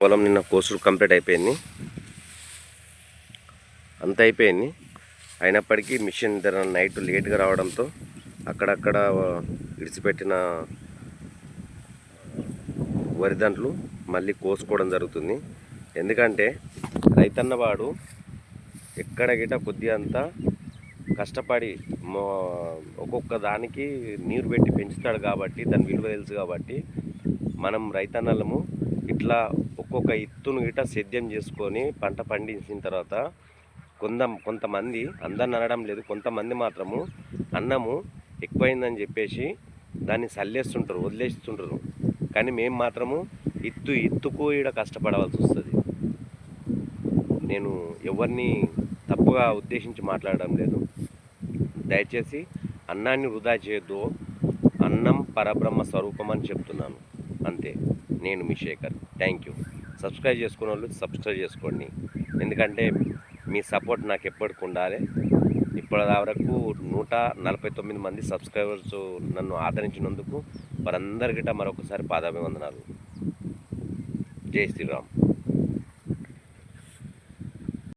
పొలం నిన్న కోసుడు కంప్లీట్ అయిపోయింది, అంత అయిపోయింది. అయినప్పటికీ మిషన్ ధర నైట్ లేట్గా రావడంతో అక్కడక్కడ విడిచిపెట్టిన వరిదంట్లు మళ్ళీ కోసుకోవడం జరుగుతుంది. ఎందుకంటే రైతన్నవాడు ఎక్కడ గిట కొద్దిగా అంతా కష్టపడి ఒక్కొక్క దానికి నీరు పెట్టి పెంచుతాడు కాబట్టి దాని విలువ తెలుసు. కాబట్టి మనం రైతన్నలము ఇట్లా ఒక్కొక్క ఇత్తును గిట సేద్యం చేసుకొని పంట పండించిన తర్వాత కొంతమంది అందరిని అనడం లేదు, కొంతమంది మాత్రము అన్నము ఎక్కువైందని చెప్పేసి దాన్ని సల్లేస్తుంటారు, వదిలేస్తుంటారు. కానీ మేము మాత్రము ఇత్తుకు ఈడ కష్టపడవలసి వస్తుంది. నేను ఎవరిని తప్పుగా ఉద్దేశించి మాట్లాడడం లేదు. దయచేసి అన్నాన్ని వృధా చేయొద్దు. అన్నం పరబ్రహ్మ స్వరూపం అని చెప్తున్నాను, అంతే. నేను మీ శేఖర్. Thank you. సబ్స్క్రైబ్ చేసుకున్న వాళ్ళు సబ్స్క్రైబ్ చేసుకోండి, ఎందుకంటే మీ సపోర్ట్ నాకు ఎప్పటికి ఉండాలి. ఇప్పటి వరకు 149 మంది సబ్స్క్రైబర్స్ నన్ను ఆదరించినందుకు వారందరికీ మరొకసారి పాదాభివందనాలు. జై శ్రీరామ్.